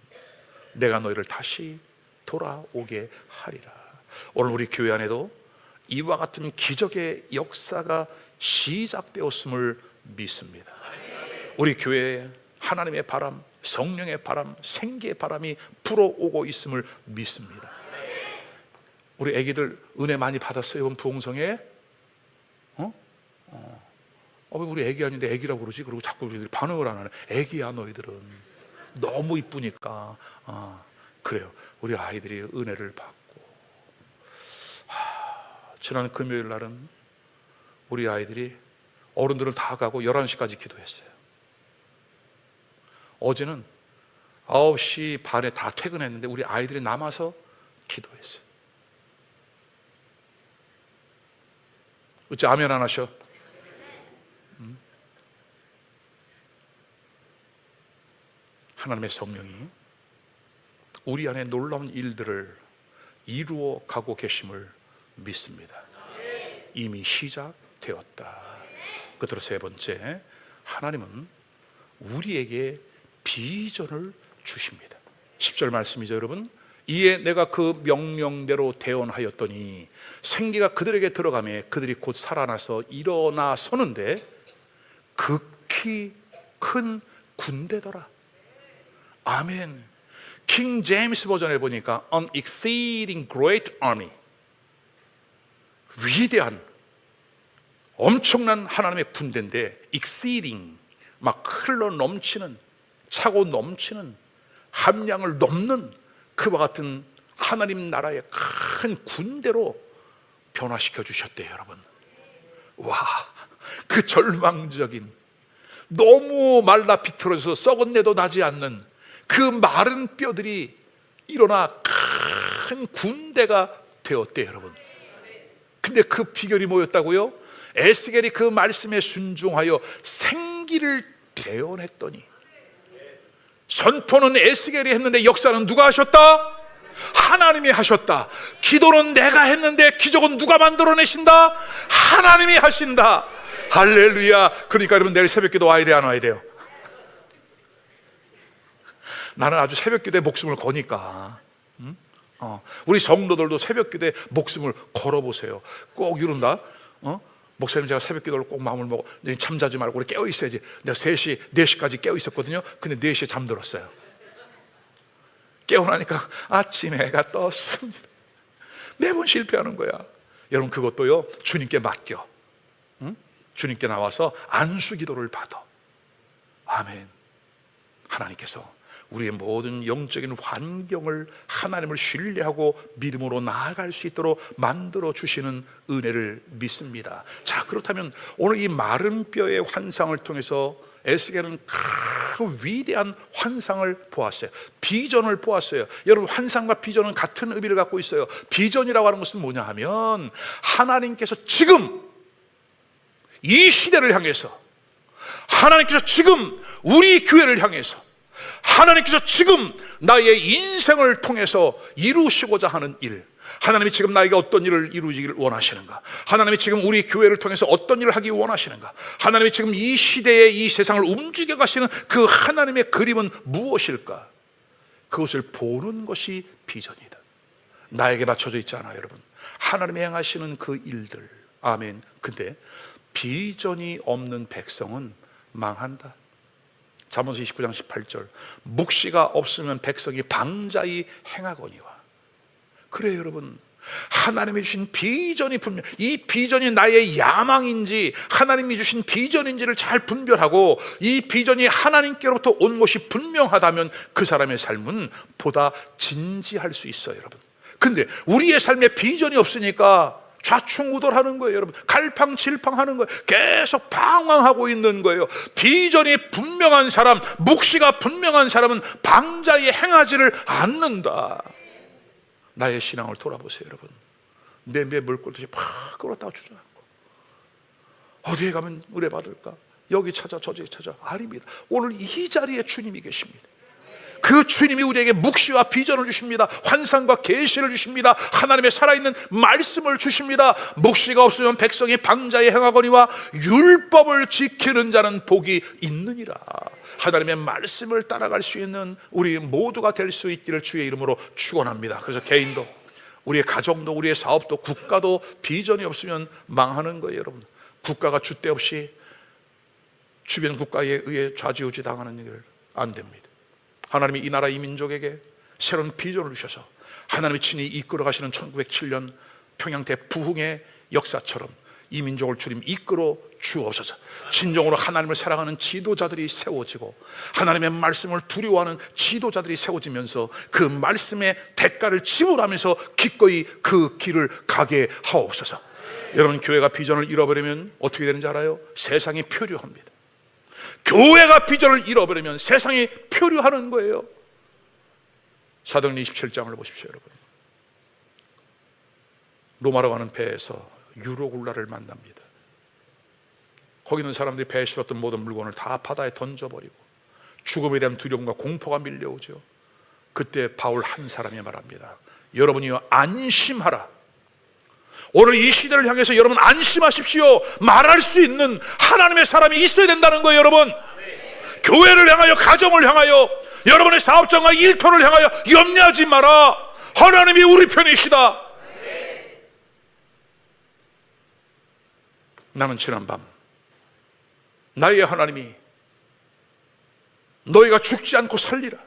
내가 너희를 다시 돌아오게 하리라. 오늘 우리 교회 안에도 이와 같은 기적의 역사가 시작되었음을 믿습니다. 우리 교회에 하나님의 바람, 성령의 바람, 생기의 바람이 불어오고 있음을 믿습니다. 우리 애기들 은혜 많이 받았어요, 이번 부흥성에? 왜 우리 애기 아닌데 애기라고 그러지? 그리고 자꾸 우리들이 반응을 안 하네. 애기야 너희들은. 너무 이쁘니까. 그래요. 우리 아이들이 은혜를 받고. 지난 금요일 날은 우리 아이들이, 어른들은 다 가고 11시까지 기도했어요. 어제는 9시 반에 다 퇴근했는데 우리 아이들이 남아서 기도했어요. 어째 아멘 안 하셔? 하나님의 성령이 우리 안에 놀라운 일들을 이루어 가고 계심을 믿습니다. 이미 시작되었다. 끝으로 세 번째, 하나님은 우리에게 비전을 주십니다. 10절 말씀이죠, 여러분. 이에 내가 그 명령대로 대언하였더니 생기가 그들에게 들어가매 그들이 곧 살아나서 일어나 서는데 극히 큰 군대더라. 아멘. 킹 제임스 버전에 보니까 An exceeding great army, 위대한 엄청난 하나님의 군대인데, exceeding 막 흘러 넘치는, 차고 넘치는, 함량을 넘는 그와 같은 하나님 나라의 큰 군대로 변화시켜 주셨대요, 여러분. 와, 그 절망적인, 너무 말라 비틀어져서 썩은 내도 나지 않는 그 마른 뼈들이 일어나 큰 군대가 되었대요, 여러분. 근데 그 비결이 뭐였다고요? 에스겔이 그 말씀에 순종하여 생기를 대언했더니, 선포는 에스겔이 했는데 역사는 누가 하셨다? 하나님이 하셨다. 기도는 내가 했는데 기적은 누가 만들어내신다? 하나님이 하신다. 할렐루야. 그러니까 여러분, 내일 새벽기도 와야 돼, 안 와야 돼요? 나는 아주 새벽기도에 목숨을 거니까. 우리 성도들도 새벽기도에 목숨을 걸어보세요. 꼭 이룬다. 목사님, 제가 새벽기도를 꼭 마음을 먹어. 잠자지 말고 우리 깨어 있어야지. 내가 3시, 4시까지 깨어 있었거든요. 근데 4시에 잠들었어요. 깨어나니까 아침에 해가 떴습니다. 매번 실패하는 거야. 여러분, 그것도요, 주님께 맡겨. 주님께 나와서 안수기도를 받아. 아멘. 하나님께서 우리의 모든 영적인 환경을 하나님을 신뢰하고 믿음으로 나아갈 수 있도록 만들어 주시는 은혜를 믿습니다. 자, 그렇다면 오늘 이 마른 뼈의 환상을 통해서 에스겔은 그 위대한 환상을 보았어요. 비전을 보았어요. 여러분, 환상과 비전은 같은 의미를 갖고 있어요. 비전이라고 하는 것은 뭐냐 하면, 하나님께서 지금 이 시대를 향해서, 하나님께서 지금 우리 교회를 향해서, 하나님께서 지금 나의 인생을 통해서 이루시고자 하는 일, 하나님이 지금 나에게 어떤 일을 이루기를 원하시는가, 하나님이 지금 우리 교회를 통해서 어떤 일을 하기 원하시는가, 하나님이 지금 이 시대에 이 세상을 움직여 가시는 그 하나님의 그림은 무엇일까? 그것을 보는 것이 비전이다. 나에게 맞춰져 있지 않아요, 여러분. 하나님이 행하시는 그 일들. 아멘. 근데 비전이 없는 백성은 망한다. 잠언서 29장 18절, 묵시가 없으면 백성이 방자히 행하거니와. 그래요 여러분, 하나님이 주신 비전이 분명, 이 비전이 나의 야망인지 하나님이 주신 비전인지를 잘 분별하고 이 비전이 하나님께로부터 온 것이 분명하다면 그 사람의 삶은 보다 진지할 수 있어요 여러분. 근데 우리의 삶에 비전이 없으니까 좌충우돌하는 거예요 여러분. 갈팡질팡하는 거예요. 계속 방황하고 있는 거예요. 비전이 분명한 사람, 묵시가 분명한 사람은 방자히 행하지를 않는다. 나의 신앙을 돌아보세요 여러분. 내 물골듯이 팍 끌었다가 주저앉고, 어디에 가면 은혜 받을까? 여기 찾아 저기 찾아. 아닙니다. 오늘 이 자리에 주님이 계십니다. 그 주님이 우리에게 묵시와 비전을 주십니다. 환상과 계시를 주십니다. 하나님의 살아있는 말씀을 주십니다. 묵시가 없으면 백성이 방자에 행하거니와 율법을 지키는 자는 복이 있느니라. 하나님의 말씀을 따라갈 수 있는 우리 모두가 될 수 있기를 주의 이름으로 축원합니다. 그래서 개인도, 우리의 가정도, 우리의 사업도, 국가도 비전이 없으면 망하는 거예요 여러분. 국가가 줏대 없이 주변 국가에 의해 좌지우지 당하는 일을 안 됩니다. 하나님이 이 나라 이 민족에게 새로운 비전을 주셔서 하나님이 친히 이끌어 가시는 1907년 평양 대부흥의 역사처럼 이 민족을 주님 이끌어 주옵소서. 진정으로 하나님을 사랑하는 지도자들이 세워지고 하나님의 말씀을 두려워하는 지도자들이 세워지면서 그 말씀의 대가를 지불하면서 기꺼이 그 길을 가게 하옵소서. 여러분, 교회가 비전을 잃어버리면 어떻게 되는지 알아요? 세상이 표류합니다. 교회가 비전을 잃어버리면 세상이 표류하는 거예요. 사도행전 27장을 보십시오 여러분. 로마로 가는 배에서 유로굴라를 만납니다. 거기 있는 사람들이 배에 실었던 모든 물건을 다 바다에 던져버리고 죽음에 대한 두려움과 공포가 밀려오죠. 그때 바울 한 사람이 말합니다. 여러분이요, 안심하라. 오늘 이 시대를 향해서 여러분 안심하십시오. 말할 수 있는 하나님의 사람이 있어야 된다는 거예요 여러분. 교회를 향하여, 가정을 향하여, 여러분의 사업장과 일터를 향하여 염려하지 마라. 하나님이 우리 편이시다. 나는 지난밤 나의 하나님이 너희가 죽지 않고 살리라.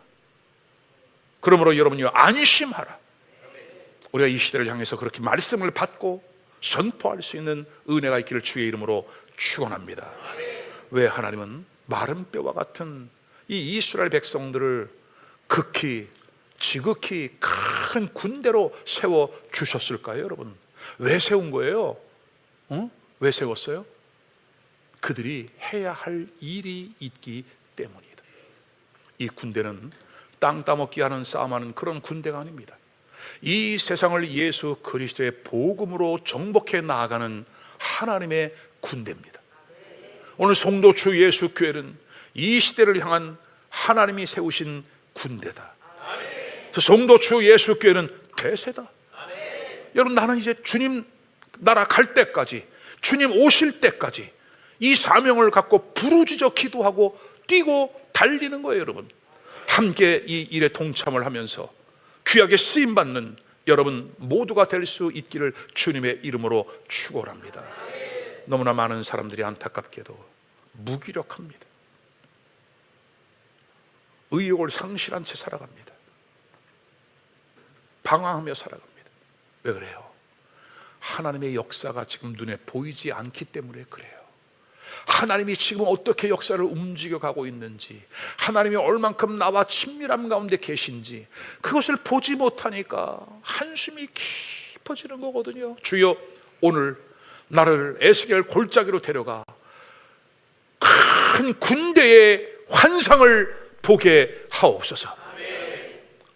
그러므로 여러분이요, 안심하라. 우리가 이 시대를 향해서 그렇게 말씀을 받고 선포할 수 있는 은혜가 있기를 주의 이름으로 축원합니다. 왜 하나님은 마른 뼈와 같은 이 이스라엘 백성들을 극히 지극히 큰 군대로 세워 주셨을까요 여러분? 왜 세운 거예요? 왜 세웠어요? 그들이 해야 할 일이 있기 때문이다. 이 군대는 땅 따먹기 하는 싸움하는 그런 군대가 아닙니다. 이 세상을 예수 그리스도의 복음으로 정복해 나아가는 하나님의 군대입니다. 오늘 송도주 예수교회는 이 시대를 향한 하나님이 세우신 군대다. 송도주 예수교회는 대세다. 여러분, 나는 이제 주님 나라 갈 때까지, 주님 오실 때까지 이 사명을 갖고 부르짖어 기도하고 뛰고 달리는 거예요 여러분. 함께 이 일에 동참을 하면서 귀하게 쓰임받는 여러분 모두가 될 수 있기를 주님의 이름으로 축원합니다. 너무나 많은 사람들이 안타깝게도 무기력합니다. 의욕을 상실한 채 살아갑니다. 방황하며 살아갑니다. 왜 그래요? 하나님의 역사가 지금 눈에 보이지 않기 때문에 그래요. 하나님이 지금 어떻게 역사를 움직여가고 있는지, 하나님이 얼만큼 나와 친밀함 가운데 계신지 그것을 보지 못하니까 한숨이 깊어지는 거거든요. 주여, 오늘 나를 에스겔 골짜기로 데려가 큰 군대의 환상을 보게 하옵소서.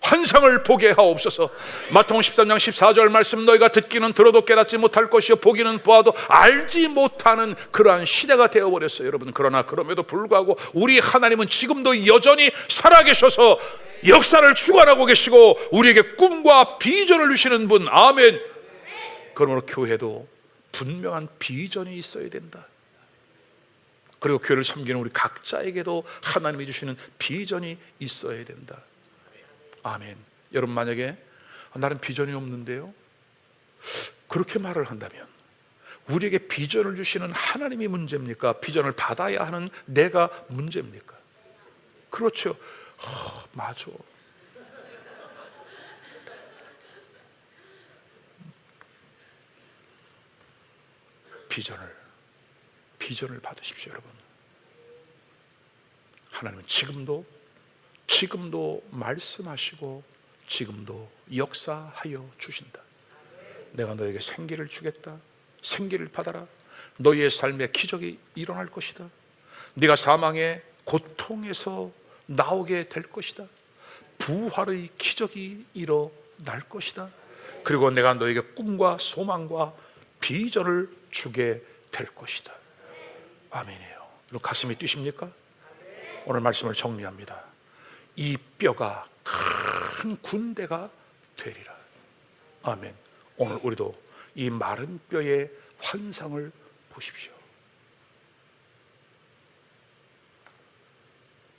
환상을 보게 하옵소서. 마태복음 13장 14절 말씀, 너희가 듣기는 들어도 깨닫지 못할 것이요 보기는 보아도 알지 못하는 그러한 시대가 되어버렸어요 여러분. 그러나 그럼에도 불구하고 우리 하나님은 지금도 여전히 살아계셔서 역사를 주관하고 계시고 우리에게 꿈과 비전을 주시는 분. 아멘. 그러므로 교회도 분명한 비전이 있어야 된다. 그리고 교회를 섬기는 우리 각자에게도 하나님이 주시는 비전이 있어야 된다. 아멘. 여러분, 만약에 나는 비전이 없는데요, 그렇게 말을 한다면 우리에게 비전을 주시는 하나님이 문제입니까? 비전을 받아야 하는 내가 문제입니까? 그렇죠. 맞아. 비전을 받으십시오, 여러분. 하나님은 지금도 말씀하시고 지금도 역사하여 주신다. 내가 너에게 생기를 주겠다. 생기를 받아라. 너희의 삶에 기적이 일어날 것이다. 네가 사망의 고통에서 나오게 될 것이다. 부활의 기적이 일어날 것이다. 그리고 내가 너에게 꿈과 소망과 비전을 주게 될 것이다. 아멘이에요. 여러분 가슴이 뛰십니까? 오늘 말씀을 정리합니다. 이 뼈가 큰 군대가 되리라. 아멘. 오늘 우리도 이 마른 뼈의 환상을 보십시오.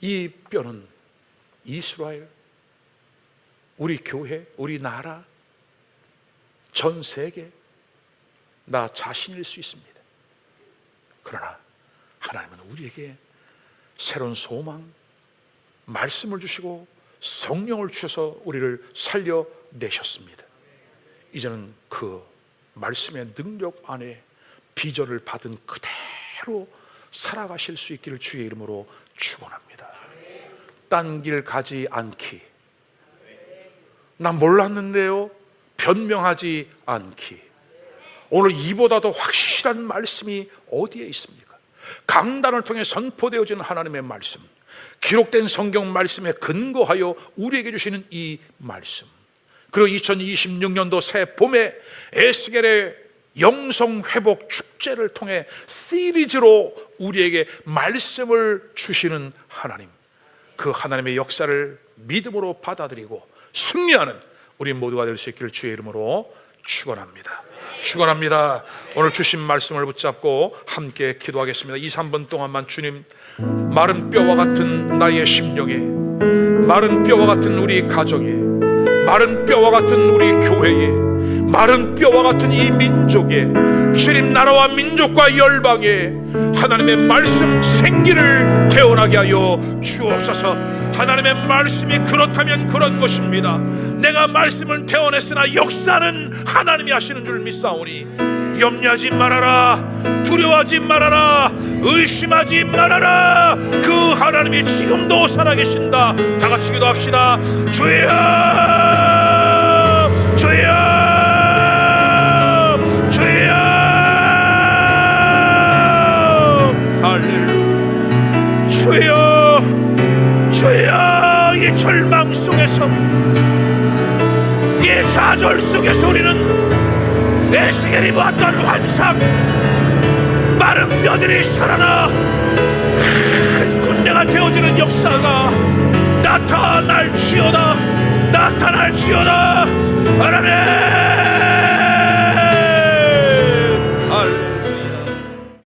이 뼈는 이스라엘, 우리 교회, 우리 나라, 전 세계, 나 자신일 수 있습니다. 그러나 하나님은 우리에게 새로운 소망, 말씀을 주시고 성령을 주셔서 우리를 살려내셨습니다. 이제는 그 말씀의 능력 안에 비전을 받은 그대로 살아가실 수 있기를 주의 이름으로 축원합니다. 딴 길 가지 않기, 난 몰랐는데요, 변명하지 않기. 오늘 이보다 더 확실한 말씀이 어디에 있습니까? 강단을 통해 선포되어지는 하나님의 말씀, 기록된 성경 말씀에 근거하여 우리에게 주시는 이 말씀, 그리고 2026년도 새 봄에 에스겔의 영성회복 축제를 통해 시리즈로 우리에게 말씀을 주시는 하나님, 그 하나님의 역사를 믿음으로 받아들이고 승리하는 우리 모두가 될 수 있기를 주의 이름으로 축원합니다. 축원합니다. 오늘 주신 말씀을 붙잡고 함께 기도하겠습니다. 2-3분 동안만 주님, 마른 뼈와 같은 나의 심령에, 마른 뼈와 같은 우리 가정에, 마른 뼈와 같은 우리 교회에, 마른 뼈와 같은 이 민족에, 주님 나라와 민족과 열방에 하나님의 말씀 생기를 태어나게 하여 주옵소서. 하나님의 말씀이 그렇다면 그런 것입니다. 내가 말씀을 태어냈으나 역사는 하나님이 하시는 줄 믿사오니 염려하지 말아라, 두려워하지 말아라, 의심하지 말아라. 그 하나님이 지금도 살아계신다. 다 같이 기도합시다. 주여, 주여, 주여. 할렐루야. 주여, 주여. 이 절망 속에서, 이 좌절 속에서 우리는 에스겔이 보았던 환상, 마른 뼈들이 살아나 큰 군대가 되어지는 역사가 나타날지어다, 나타날지어다. 하나님,